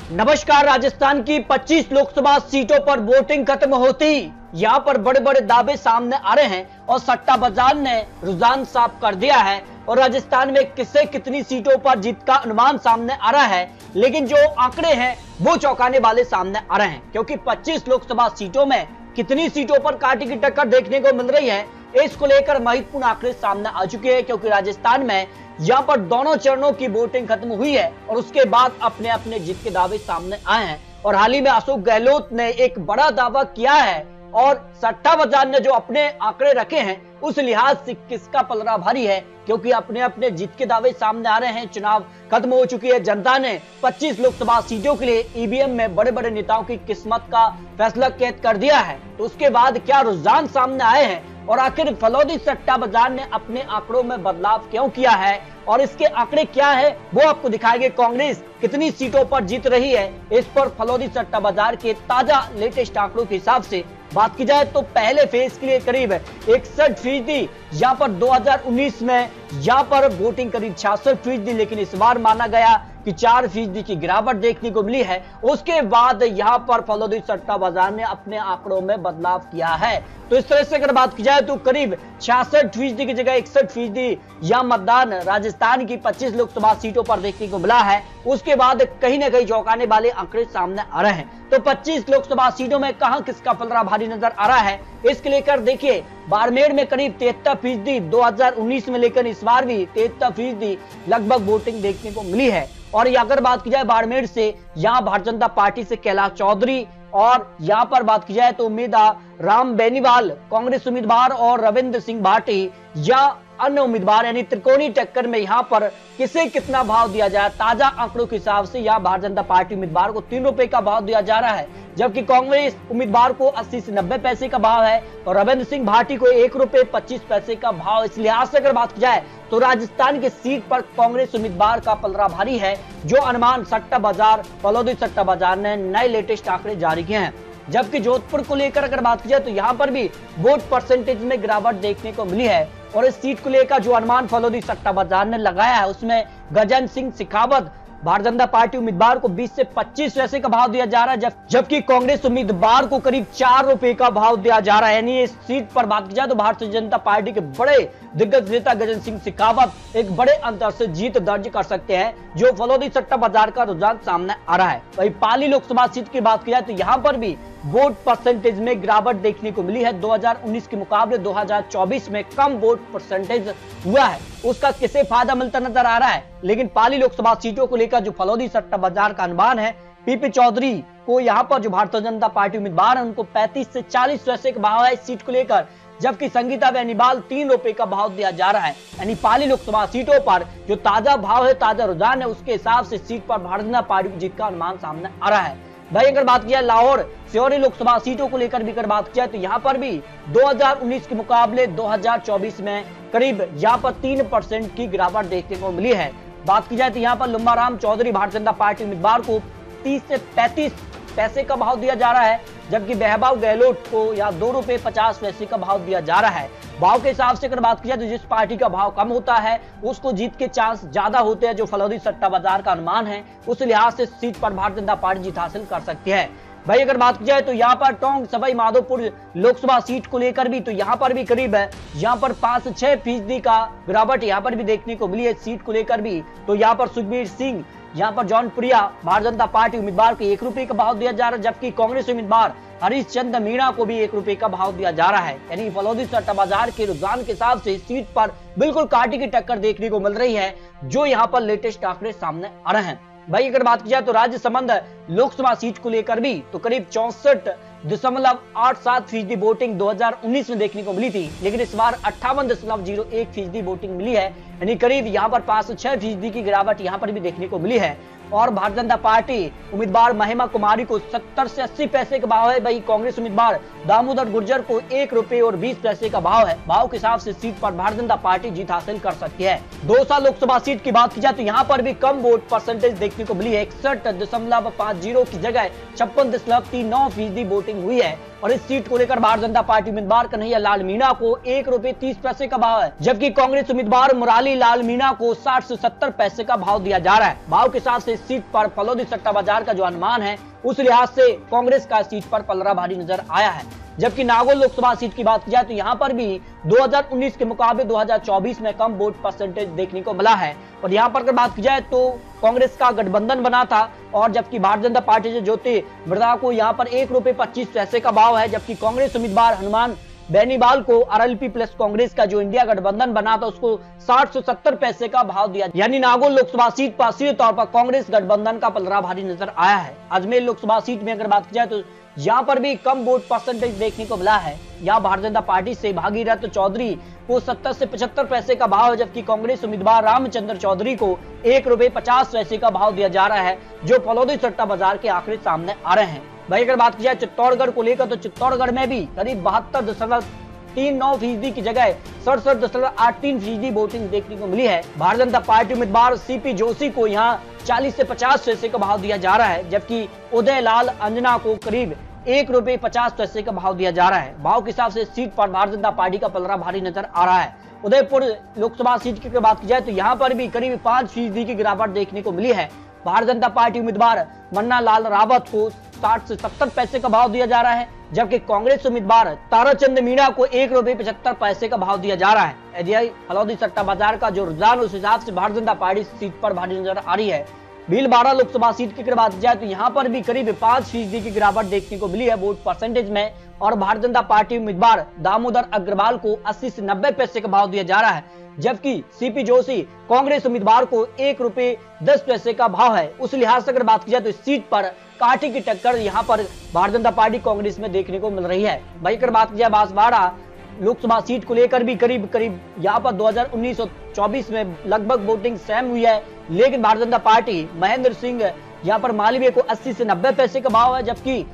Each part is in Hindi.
नमस्कार। राजस्थान की 25 लोकसभा सीटों पर वोटिंग खत्म होती यहां पर बड़े बड़े दावे सामने आ रहे हैं और सट्टा बाजार ने रुझान साफ कर दिया है और राजस्थान में किससे कितनी सीटों पर जीत का अनुमान सामने आ रहा है। लेकिन जो आंकड़े हैं वो चौंकाने वाले सामने आ रहे हैं, क्योंकि 25 लोकसभा सीटों में कितनी सीटों पर कांटे की टक्कर देखने को मिल रही है, इसको लेकर महत्वपूर्ण आंकड़े सामने आ चुके हैं। क्योंकि राजस्थान में यहां पर दोनों चरणों की वोटिंग खत्म हुई है और उसके बाद अपने अपने जीत के दावे सामने आए हैं। और हाल ही में अशोक गहलोत ने एक बड़ा दावा किया है और सट्टा बाजार ने जो अपने आंकड़े रखे हैं उस लिहाज से किसका पलड़ा भारी है, क्योंकि अपने अपने जीत के दावे सामने आ रहे हैं। चुनाव खत्म हो चुकी है, जनता ने 25 लोकसभा सीटों के लिए ईवीएम में बड़े बड़े नेताओं की किस्मत का फैसला कैद कर दिया है। तो उसके बाद क्या रुझान सामने आए हैं और आखिर फलौदी सट्टा बाजार ने अपने आंकड़ों में बदलाव क्यों किया है और इसके आंकड़े क्या है वो आपको दिखाएंगे। कांग्रेस कितनी सीटों पर जीत रही है, इस पर फलौदी सट्टा बाजार के ताजा लेटेस्ट आंकड़ों के हिसाब से बात की जाए तो पहले फेज के लिए करीब 61%, यहाँ पर 2019 में यहाँ पर वोटिंग करीब 66%, लेकिन इस बार माना गया कि 4% की गिरावट देखने को मिली है। उसके बाद यहाँ पर फलौदी सट्टा बाजार ने अपने आंकड़ों में बदलाव किया है। तो इस तरह से अगर बात की जाए तो करीब 66% की जगह 61% यह मतदान राजस्थान की 25 लोकसभा सीटों पर देखने को मिला है। उसके बाद कहीं ना कहीं चौंकाने वाले आंकड़े सामने आ रहे हैं। तो 25 लोकसभा सीटों में कहां किसका पलड़ा भारी नजर आ रहा है, इसके लेकर देखिए बाड़मेर में करीब 73% 2019 में, लेकर इस बार भी 73% लगभग वोटिंग देखने को मिली है। और अगर बात की जाए बाड़मेर से, यहाँ भारतीय जनता पार्टी से कैलाश चौधरी और यहाँ पर बात की जाए तो उम्मीदवार राम बेनीवाल कांग्रेस उम्मीदवार और रविंद्र सिंह भाटी या अन्य उम्मीदवार, यानी त्रिकोणीय टक्कर में यहाँ पर किसे कितना भाव दिया जाए। ताजा आंकड़ों के हिसाब से यहाँ भारतीय जनता पार्टी उम्मीदवार को 3 रुपए का भाव दिया जा रहा है, जबकि कांग्रेस उम्मीदवार को 80 से 90 पैसे का भाव है और रविंद्र सिंह भाटी को 1 रुपए 25 पैसे का भाव। इस लिहाज से अगर बात की जाए तो राजस्थान की सीट पर कांग्रेस उम्मीदवार का पलड़ा भारी है, जो अनुमान सट्टा बाजार फलौदी सट्टा बाजार ने नए लेटेस्ट आंकड़े जारी किए हैं। जबकि जोधपुर को लेकर अगर बात की जाए तो यहाँ पर भी वोट परसेंटेज में गिरावट देखने को मिली है और इस सीट को लेकर जो अनुमान फलौदी सट्टा बाजार ने लगाया है उसमें गजेंद्र सिंह शेखावत भारतीय जनता पार्टी उम्मीदवार को 20 से 25 पैसे का भाव दिया जा रहा है, जबकि कांग्रेस उम्मीदवार को करीब 4 रुपए का भाव दिया जा रहा है। यानी इस सीट पर बात की जाए तो भारतीय जनता पार्टी के बड़े दिग्गज नेता गजेंद्र सिंह शेखावत एक बड़े अंतर से जीत दर्ज कर सकते हैं, जो फलौदी सट्टा बाजार का रुझान सामने आ रहा है। वही पाली लोकसभा सीट की बात की जाए तो यहाँ पर भी वोट परसेंटेज में गिरावट देखने को मिली है। 2019 के मुकाबले 2024 में कम वोट परसेंटेज हुआ है, उसका किसे फायदा मिलता नजर आ रहा है। लेकिन पाली लोकसभा सीटों को लेकर जो फलौदी सट्टा बाजार का अनुमान है, पीपी चौधरी को यहाँ पर जो भारतीय जनता पार्टी उम्मीदवार है उनको 35 से 40 पैसे का भाव है इस सीट को लेकर, जबकि संगीता बेनीवाल 3 रुपए का भाव दिया जा रहा है। यानी पाली लोकसभा सीटों पर जो ताजा भाव है, ताजा रुझान है, उसके हिसाब से सीट पर भारतीय जनता पार्टी की जीत का अनुमान सामने आ रहा है। भाई अगर बात की जाए लाहौर सियोरी लोकसभा सीटों को लेकर भी अगर बात की जाए तो यहाँ पर भी 2019 के मुकाबले 2024 में करीब यहाँ पर 3% की गिरावट देखने को मिली है। बात की जाए तो यहाँ पर लुम्बाराम चौधरी भारतीय जनता पार्टी उम्मीदवार को 30 से 35 पैसे का भाव दिया जा रहा है, जबकि बहबाव गहलोत को या 2 रुपए 50 पैसे का भाव दिया जा रहा है। भाव के हिसाब से अगर बात की जाए तो जिस पार्टी का भाव कम होता है उसको जीत के चांस ज्यादा होते हैं, जो फलौदी सट्टा बाजार का अनुमान है उस लिहाज से सीट पर भारतीय जनता पार्टी जीत हासिल कर सकती है। भाई अगर बात की जाए तो यहाँ पर टोंक सवाई माधोपुर लोकसभा सीट को लेकर भी तो यहाँ पर भी करीब है यहाँ पर 5 से 6% का गिरावट यहाँ पर भी देखने को मिली है। सीट को लेकर भी तो यहाँ पर सुखबीर सिंह यहाँ पर जौनपुरिया भारतीय जनता पार्टी उम्मीदवार को 1 रुपए का भाव दिया जा रहा है, जबकि कांग्रेस उम्मीदवार हरीश चंद्र मीणा को भी 1 रुपए का भाव दिया जा रहा है। यानी फलौदी सट्टा बाजार के रुझान के हिसाब से सीट पर बिल्कुल कांटे की टक्कर देखने को मिल रही है, जो यहाँ पर लेटेस्ट आंकड़े सामने आ रहे हैं। भाई अगर बात की जाए तो राज्य संबंध लोकसभा सीट को लेकर भी तो करीब 64.87% वोटिंग 2019 में देखने को मिली थी, लेकिन इस बार 58.01% वोटिंग मिली है। यानी करीब यहाँ पर 5 से 6% की गिरावट यहाँ पर भी देखने को मिली है। और भारतीय जनता पार्टी उम्मीदवार महिमा कुमारी को 70 से 80 पैसे का भाव है। वही कांग्रेस उम्मीदवार दामोदर गुर्जर को 1 रुपए और 20 पैसे का भाव है। भाव के हिसाब से सीट पर भारतीय जनता पार्टी जीत हासिल कर सकती है। दौसा लोकसभा सीट की बात की जाए तो यहाँ पर भी कम वोट परसेंटेज देखने को मिली है। 61.50 की जगह 56.39% वोटिंग हुई है और इस सीट को लेकर भारतीय जनता पार्टी उम्मीदवार कन्हैया लाल मीणा को 1 रुपए 30 पैसे का भाव है, जबकि कांग्रेस उम्मीदवार मुरारी लाल मीणा को 60 से 70 पैसे का भाव दिया जा रहा है। भाव के साथ से इस सीट पर फलौदी सट्टा बाजार का जो अनुमान है उस लिहाज से कांग्रेस का सीट पर पलड़ा भारी नजर आया है। जबकि नागौर लोकसभा सीट की बात की जाए तो यहाँ पर भी 2019 के मुकाबले 2024 में कम वोट परसेंटेज देखने को मिला है। और यहाँ पर अगर बात की जाए तो कांग्रेस का गठबंधन बना था, और जबकि भारतीय जनता पार्टी से ज्योति मृधा को यहाँ पर 1 रुपए 25 पैसे का भाव है, जबकि कांग्रेस उम्मीदवार हनुमान बेनीवाल को आरएलपी प्लस कांग्रेस का जो इंडिया गठबंधन बना था उसको 60 से 70 पैसे का भाव दिया। यानी नागौर लोकसभा सीट पर सीधे तौर पर कांग्रेस गठबंधन का पलड़ा भारी नजर आया है। अजमेर लोकसभा सीट में अगर बात की जाए तो यहाँ पर भी कम वोट परसेंटेज देखने को मिला है। यहाँ भारतीय जनता पार्टी से भागीरथ चौधरी को 70 से 75 पैसे का भाव है, जबकि कांग्रेस उम्मीदवार रामचंद्र चौधरी को 1 रुपए 50 पैसे का भाव दिया जा रहा है, जो फलौदी सट्टा बाजार के आंकड़े सामने आ रहे हैं। भाई अगर बात की जाए चित्तौड़गढ़ को लेकर तो चित्तौड़गढ़ में भी करीब 72.39% की जगह 67.83% वोटिंग देखने को मिली है। भारतीय जनता पार्टी उम्मीदवार सीपी जोशी को यहाँ 40 से 50 पैसे का भाव दिया जा रहा है, जबकि उदय लाल अंजना को करीब 1 रुपए 50 पैसे का भाव दिया जा रहा है। भाव के हिसाब से सीट पर भारतीय जनता पार्टी का पलड़ा भारी नजर आ रहा है। उदयपुर लोकसभा सीट की बात की जाए तो यहाँ पर भी करीब 5% की गिरावट देखने को मिली है। भारतीय जनता पार्टी उम्मीदवार मन्ना लाल रावत को 60 से 70 पैसे का भाव दिया जा रहा है, जबकि कांग्रेस उम्मीदवार ताराचंद मीणा को 1 रुपए 75 पैसे का भाव दिया जा रहा है। यदि फलौदी सट्टा बाजार का जो रुझान उस हिसाब से भारतीय जनता पार्टी सीट पर भारी नजर आ रही है। भीलवाड़ा लोकसभा सीट की बात की जाए तो यहाँ पर भी करीब 5% की गिरावट देखने को मिली है वोट परसेंटेज में, और भारतीय जनता पार्टी उम्मीदवार दामोदर अग्रवाल को 80 से 90 पैसे का भाव दिया जा रहा है, जबकि सीपी जोशी कांग्रेस उम्मीदवार को 1 रुपए 10 पैसे का भाव है। उस लिहाज से अगर बात की जाए तो इस सीट पर कांटे की टक्कर यहाँ पर भारतीय जनता पार्टी कांग्रेस में देखने को मिल रही है। वहीं अगर बात की जाए बांसवाड़ा लोकसभा सीट को लेकर भी करीब यहाँ पर 2019 और 24 में लगभग वोटिंग सेम हुई है, लेकिन भारतीय जनता पार्टी महेंद्र सिंह यहाँ पर मालवीय को 80 से 90 पैसे का भाव है, जबकि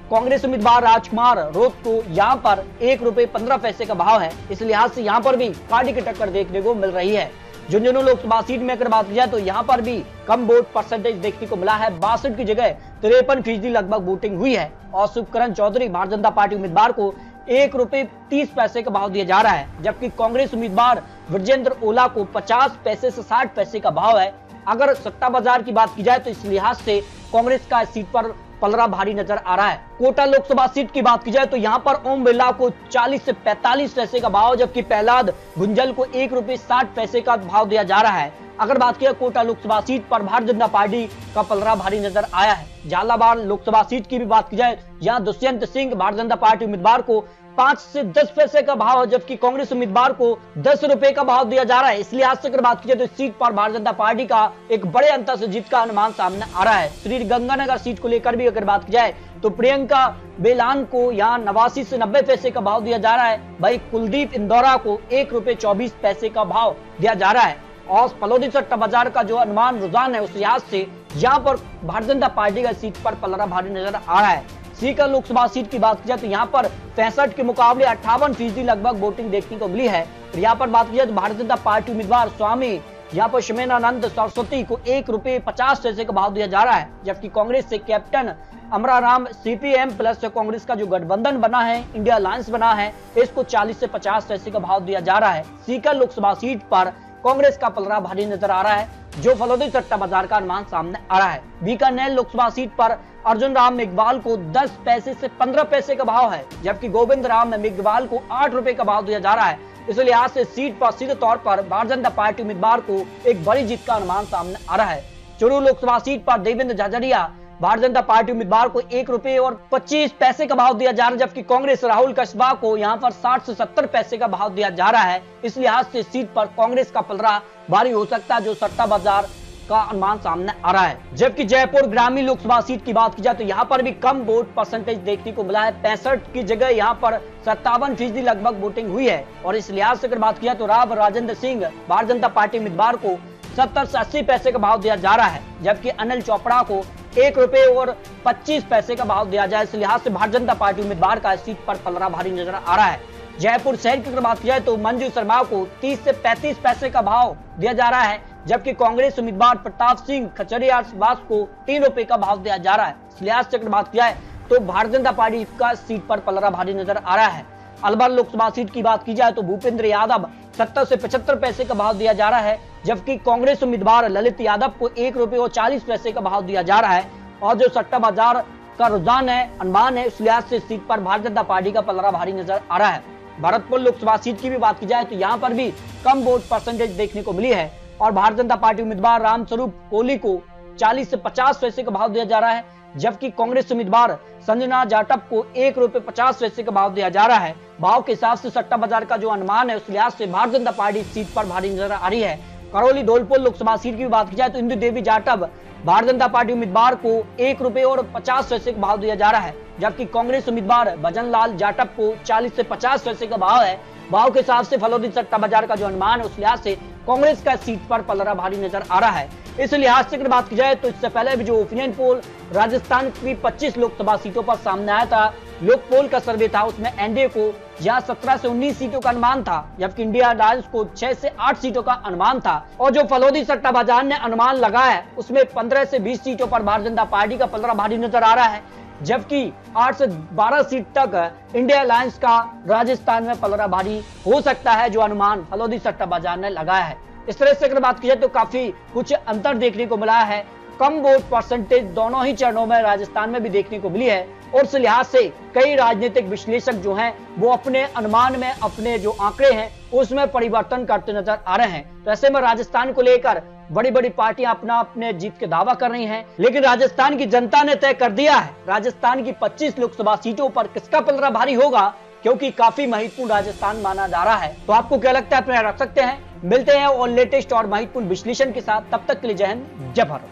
कांग्रेस उम्मीदवार राजकुमार रोत को यहाँ पर 1 रुपए 15 पैसे का भाव है। इस लिहाज से यहाँ पर भी कांटे की टक्कर देखने को मिल रही है। झुंझुनू लोकसभा सीट में अगर बात की जाए तो यहाँ पर भी कम वोट परसेंटेज देखने को मिला है, 62 की जगह 53% लगभग वोटिंग हुई है, और शुभकरण चौधरी भारतीय जनता पार्टी उम्मीदवार को 1 रुपए 30 पैसे का भाव दिया जा रहा है, जबकि कांग्रेस उम्मीदवार विजेंद्र ओला को 50 पैसे से 60 पैसे का भाव है। अगर सट्टा बाजार की बात की जाए तो इस लिहाज से कांग्रेस का सीट पर पलड़ा भारी नजर आ रहा है। कोटा लोकसभा सीट की बात की जाए तो यहाँ पर ओम बिरला को 40 से 45 पैसे का भाव, जबकि प्रहलाद गुंजल को 1 रुपए 60 पैसे का भाव दिया जा रहा है। अगर बात किया कोटा लोकसभा सीट पर भारतीय जनता पार्टी का पलड़ा भारी नजर आया है। झालावाड़ लोकसभा सीट की भी बात की जाए, यहाँ दुष्यंत सिंह भारतीय जनता पार्टी उम्मीदवार को 5 से 10 पैसे का भाव है, जबकि कांग्रेस उम्मीदवार को 10 रुपए का भाव दिया जा रहा है। इस लिहाज से अगर बात की जाए तो इस सीट पर भारतीय जनता पार्टी का एक बड़े अंतर से जीत का अनुमान सामने आ रहा है। श्री गंगानगर सीट को लेकर भी अगर बात की जाए तो प्रियंका बेलान को यहाँ 89 से 90 पैसे का भाव दिया जा रहा है। भाई कुलदीप इंदौरा को 1 रुपए 24 पैसे का भाव दिया जा रहा है, और फलौदी सट्टा बाजार का जो अनुमान रुझान है उस लिहाज से यहाँ पर भारतीय जनता पार्टी का सीट पर पलड़ा भारी नजर आ रहा है। सीकर लोकसभा सीट की बात की जाए तो यहाँ पर 65 के मुकाबले 58% लगभग वोटिंग देखने को मिली है। और यहाँ पर बात की जाए तो भारतीय जनता पार्टी उम्मीदवार स्वामी यहाँ पर शमेनानंद सरस्वती को 1 रुपए 50 पैसे का भाव दिया जा रहा है, जबकि कांग्रेस से कैप्टन अमराराम सीपीएम प्लस कांग्रेस का जो गठबंधन बना है, इंडिया अलायंस बना है, इसको 40 से 50 पैसे का भाव दिया जा रहा है। सीकर लोकसभा सीट पर कांग्रेस का पलड़ा भारी नजर आ रहा है, जो फलौदी सट्टा बाजार का अनुमान सामने आ रहा है। बीकानेर लोकसभा सीट पर अर्जुन राम मेघवाल को 10 पैसे से 15 पैसे का भाव है, जबकि गोविंद राम मेघवाल को 8 रुपए का भाव दिया जा रहा है। इस लिहाज से सीट पर सीधे तौर पर भारतीय जनता पार्टी उम्मीदवार को एक बड़ी जीत का अनुमान सामने आ रहा है। चुरू लोकसभा सीट पर देवेंद्र झाझड़िया भारतीय जनता पार्टी उम्मीदवार को 1 रुपए और 25 पैसे का भाव दिया जा रहा है, जबकि कांग्रेस राहुल कस्बा को यहाँ पर 60 से 70 पैसे का भाव दिया जा रहा है। इस लिहाज से सीट पर कांग्रेस का पलड़ा भारी हो सकता है, जो सट्टा बाजार का अनुमान सामने आ रहा है। जबकि जयपुर ग्रामीण लोकसभा सीट की बात की जाए तो यहाँ पर भी कम वोट परसेंटेज देखने को मिला है, 65 की जगह यहाँ पर 57% लगभग वोटिंग हुई है। और इस लिहाज से अगर बात किया तो राव राजेंद्र सिंह भारतीय जनता पार्टी उम्मीदवार को 70 से 80 पैसे का भाव दिया जा रहा है, जबकि अनिल चोपड़ा को 1 रुपए और 25 पैसे का भाव दिया जाए। इस लिहाज से भारतीय जनता पार्टी उम्मीदवार का सीट पर पलड़ा भारी नजर आ रहा है। जयपुर शहर की अगर बात की जाए तो मंजू शर्मा को 30 से 35 पैसे का भाव दिया जा रहा है, जबकि कांग्रेस उम्मीदवार प्रताप सिंह खचरिया को 3 रुपए का भाव दिया जा रहा है। इस लिहाज से अगर बात की जाए तो तो भारतीय जनता पार्टी का सीट पर पलड़ा भारी नजर आ रहा है। अलवर लोकसभा सीट की बात की जाए तो भूपेंद्र यादव 70 से 75 पैसे का भाव दिया जा रहा है, जबकि कांग्रेस उम्मीदवार ललित यादव को 1 रुपये और 40 पैसे का भाव दिया जा रहा है। और जो सट्टा बाजार का रुझान है, अनुमान है, उस लिहाज से सीट पर भारतीय जनता पार्टी का पलड़ा भारी नजर आ रहा है। भरतपुर लोकसभा सीट की भी बात की जाए तो यहाँ पर भी कम वोट परसेंटेज देखने को मिली है और भारतीय जनता पार्टी उम्मीदवार रामस्वरूप कोहली को 40 से 50 पैसे का भाव दिया जा रहा है, जबकि कांग्रेस उम्मीदवार संजना जाटव को 1 रुपये 50 पैसे का भाव दिया जा रहा है। भाव के हिसाब से सट्टा बाजार का जो अनुमान है, उस लिहाज से भारतीय जनता पार्टी सीट पर भारी नजर आ रही है। करौली धौलपुर लोकसभा सीट की बात की जाए तो इंदु देवी जाटव भारतीय जनता पार्टी उम्मीदवार को 1 रुपये और 50 पैसे का भाव दिया जा रहा है, जबकि कांग्रेस उम्मीदवार भजन लाल जाटव को 40 से 50 पैसे का भाव है। भाव के हिसाब से फलोदी सट्टा बाजार का जो अनुमान है, उस लिहाज से कांग्रेस का सीट पर पलड़ा भारी नजर आ रहा है। इस लिहाज से अगर बात की जाए तो इससे पहले भी जो ओपिनियन पोल राजस्थान की 25 लोकसभा सीटों पर सामने आया था, लोक पोल का सर्वे था, उसमें एनडीए को जहां 17 से 19 सीटों का अनुमान था, जबकि इंडिया अलायंस को 6 से 8 सीटों का अनुमान था। और जो फलोदी सट्टा बाजार ने अनुमान लगाया है, उसमें 15 से 20 सीटों पर भारतीय जनता पार्टी का पलड़ा भारी नजर आ रहा है, जबकि 8 से 12 सीट तक इंडिया अलायंस का राजस्थान में पलड़ा भारी हो सकता है, जो अनुमान फलोदी सट्टा बाजार ने लगाया है। इस तरह से अगर बात की जाए तो काफी कुछ अंतर देखने को मिला है। कम वोट परसेंटेज दोनों ही चरणों में राजस्थान में भी देखने को मिली है और इस लिहाज से कई राजनीतिक विश्लेषक जो हैं वो अपने अनुमान में, अपने जो आंकड़े हैं उसमें परिवर्तन करते नजर आ रहे हैं। तो ऐसे में राजस्थान को लेकर बड़ी बड़ी पार्टियां अपने जीत के दावा कर रही हैं, लेकिन राजस्थान की जनता ने तय कर दिया है राजस्थान की 25 लोकसभा सीटों पर किसका पलड़ा भारी होगा, क्योंकि काफी महत्वपूर्ण राजस्थान माना जा रहा है। तो आपको क्या लगता है, अपने रख सकते हैं। मिलते हैं और लेटेस्ट और महत्वपूर्ण विश्लेषण के साथ, तब तक के लिए जय हिंद, जय भारत।